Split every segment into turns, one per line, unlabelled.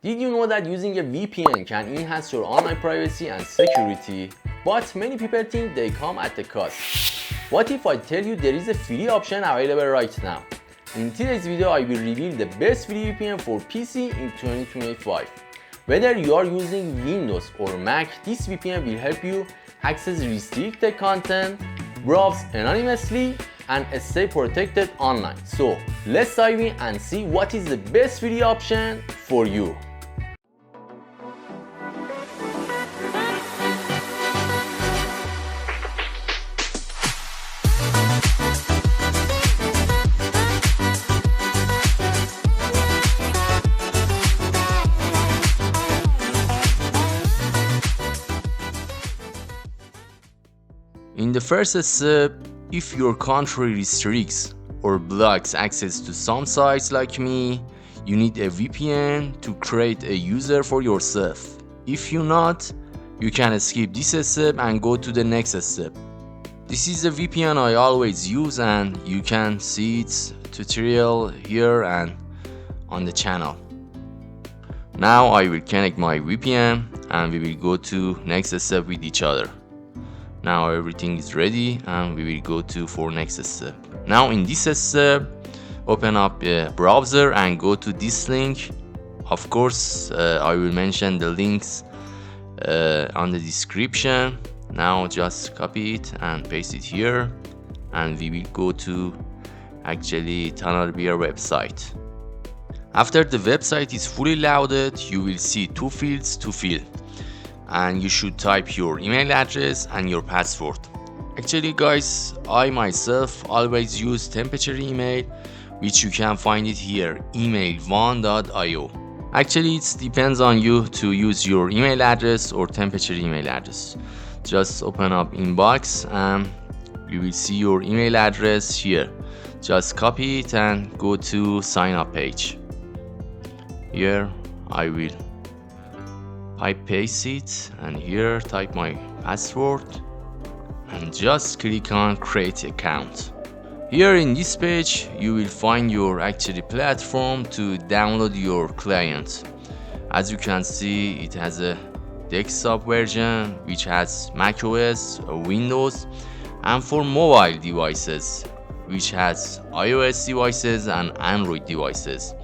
Did you know that using a VPN can enhance your online privacy and security? But many people think they come at a cost. What if I tell you there is a free option available right now? In today's video, I will reveal the best free VPN for PC in 2025. Whether you are using Windows or Mac, this VPN will help you access restricted content, browse anonymously, and stay protected online. So let's dive in and see what is the best free option for you. In the first step, if your country restricts or blocks access to some sites like me, you need a VPN to create a user for yourself. If you not, you can skip this step and go to the next step. This is the VPN I always use, and you can see its tutorial here and on the channel. Now I will connect my VPN and we will go to next step with each other. Now everything is ready and we will go to for next step. Now in this step, open up a browser and go to this link. Of course, I will mention the links on the description. Now just copy it and paste it here, and we will go to actually TunnelBear website. After the website is fully loaded, you will see two fields to fill, and you should type your email address and your password. Actually guys, I myself always use temperature email, which you can find it here, email1.io. Actually it depends on you to use your email address or temperature email address. Just open up inbox and you will see your email address here. Just copy it and go to sign up page. Here I will paste it, and here type my password and just click on create account. Here in this page you will find your actually platform to download your client. As you can see, it has a desktop version which has macOS, Windows, and for mobile devices which has iOS devices and Android devices.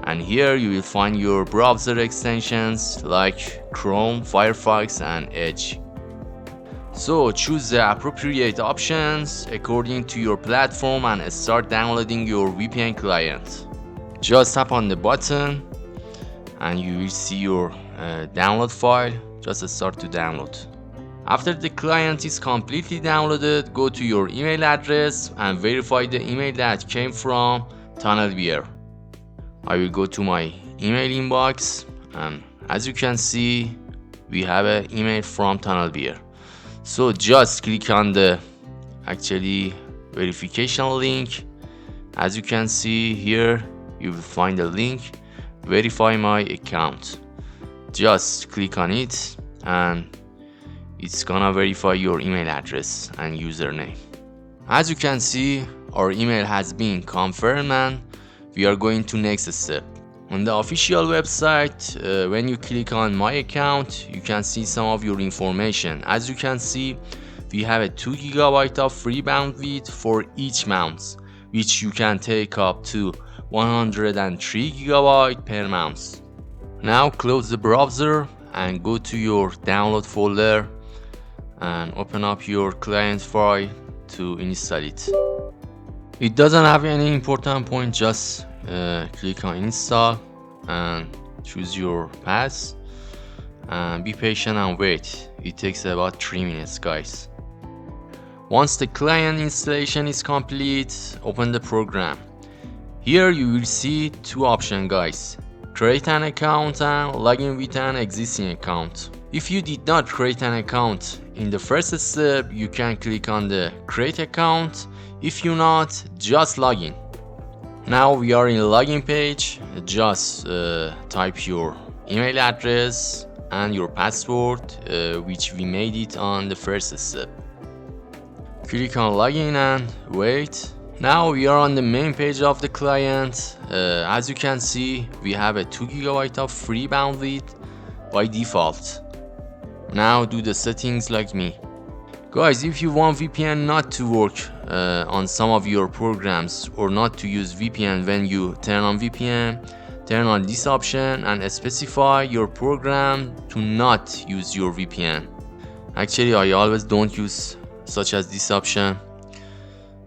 And here you will find your browser extensions like Chrome, Firefox, and Edge. So choose the appropriate options according to your platform and start downloading your VPN client. Just tap on the button and you will see your download file. Just start to download. After the client is completely downloaded, go to your email address and verify the email that came from TunnelBear. I will go to my email inbox, and as you can see, we have an email from TunnelBear. So just click on the actually verification link. As you can see here, you will find a link, verify my account. Just click on it and it's gonna verify your email address and username. As you can see, our email has been confirmed and we are going to next step. On the official website, when you click on my account, you can see some of your information. As you can see, we have a 2 GB of free bandwidth for each month, which you can take up to 103 GB per month. Now close the browser and go to your download folder and open up your client file to install it. It doesn't have any important point, just click on install and choose your path and be patient and wait. It takes about 3 minutes guys. Once the client installation is complete, open the program. Here you will see two options guys, create an account and log in with an existing account. If you did not create an account in the first step, you can click on the create account. If you not, just log in. Now we are in the login page. Just type your email address and your password, which we made it on the first step. Click on login and wait. Now we are on the main page of the client. As you can see, we have a 2 GB of free bandwidth by default. Now do the settings like me. Guys, if you want VPN not to work on some of your programs, or not to use VPN when you turn on VPN, turn on this option and specify your program to not use your VPN. Actually, I always don't use such as this option,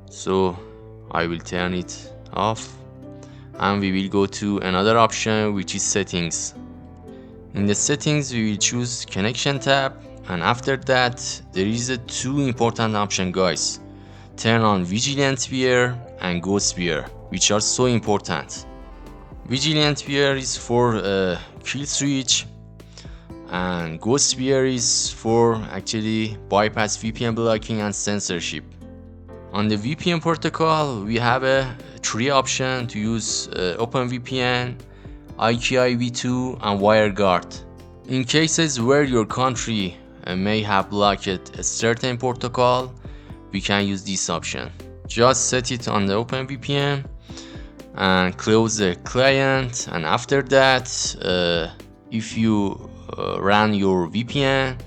so I will turn it off, and we will go to another option, which is settings. In the settings, we will choose connection tab, and after that there is a 2 important option, guys. Turn on Vigilant Bear and Ghost Bear, which are so important. Vigilant Bear is for kill switch, and Ghost Bear is for actually bypass VPN blocking and censorship. On the VPN protocol, we have a 3 option to use OpenVPN, IKIV2 and WireGuard. In cases where your country may have blocked a certain protocol, we can use this option. Just set it on the OpenVPN and close the client, and after that if you run your VPN,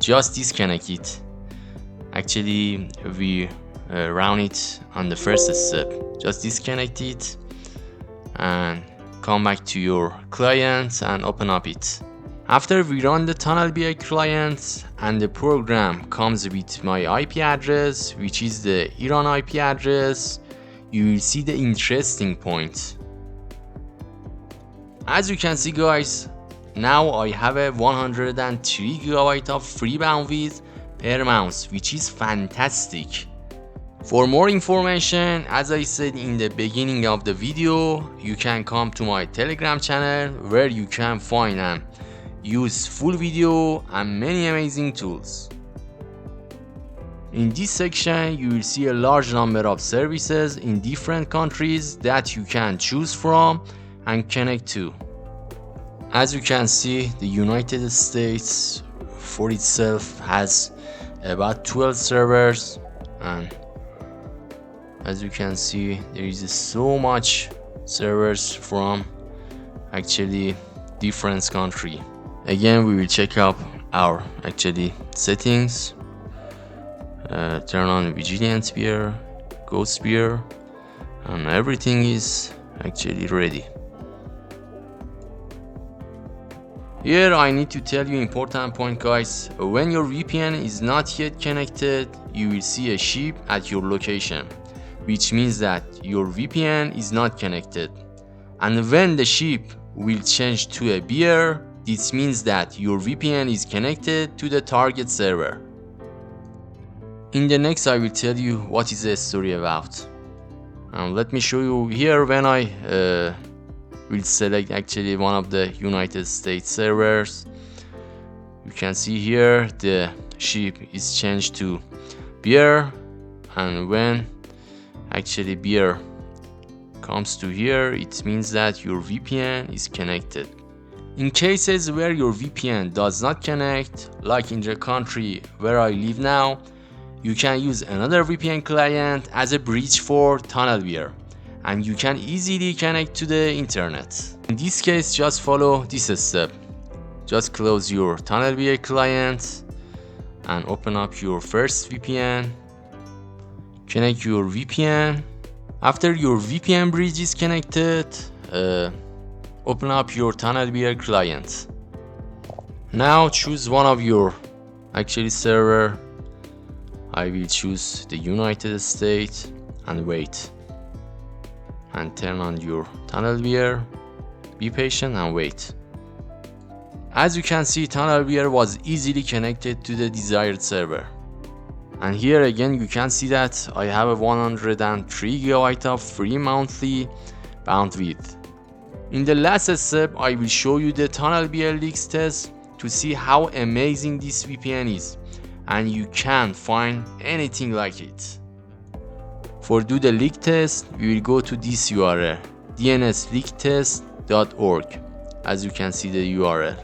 just disconnect it. Actually, we run it on the first step. Just disconnect it and come back to your client and open up it. After we run the TunnelBear client and the program comes with my IP address, which is the Iran IP address, you will see the interesting point. As you can see, guys, now I have a 103 GB of free bandwidth per month, which is fantastic. For more information, as I said in the beginning of the video, you can come to my Telegram channel, where you can find and use full video and many amazing tools. In this section, you will see a large number of services in different countries that you can choose from and connect to. As you can see, the United States for itself has about 12 servers, and as you can see, there is so much servers from actually different country. Again, we will check up our actually settings. Turn on Vigilant Bear, Ghost Bear, and everything is actually ready. Here I need to tell you important point, guys. When your VPN is not yet connected, you will see a sheep at your location, which means that your VPN is not connected. And when the sheep will change to a bear, this means that your VPN is connected to the target server. In the next, I will tell you what is the story about. Let me show you here when I will select actually one of the United States servers. You can see here the sheep is changed to bear, and when actually bear comes to here, it means that your VPN is connected. In cases where your VPN does not connect, like in the country where I live now, you can use another VPN client as a bridge for TunnelBear, and you can easily connect to the internet. In this case, just follow this step. Just close your TunnelBear client and open up your first VPN. Connect your VPN. After your VPN bridge is connected, open up your TunnelBear client. Now choose one of your actually server. I will choose the United States and wait. And turn on your TunnelBear. Be patient and wait. As you can see, TunnelBear was easily connected to the desired server. And here again you can see that I have a 103 GB of free monthly bandwidth. In the last step, I will show you the TunnelBear leaks test to see how amazing this VPN is, and you can't find anything like it. For do the leak test, we will go to this URL, dnsleaktest.org. As you can see the URL.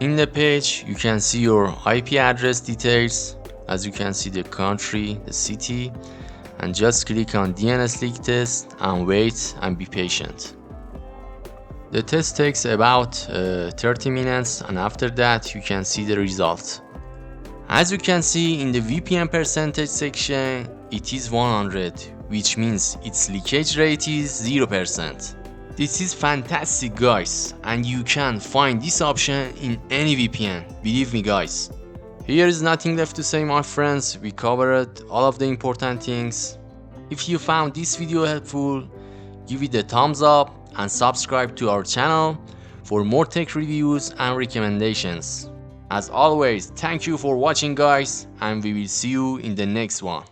In the page, you can see your IP address details. As you can see the country, the city, and just click on DNS leak test and wait and be patient. The test takes about 30 minutes, and after that you can see the result. As you can see in the VPN percentage section, it is 100, which means its leakage rate is 0%. This is fantastic guys, and you can find this option in any VPN, believe me guys. Here is nothing left to say my friends, we covered all of the important things. If you found this video helpful, give it a thumbs up and subscribe to our channel for more tech reviews and recommendations. As always, thank you for watching guys, and we will see you in the next one.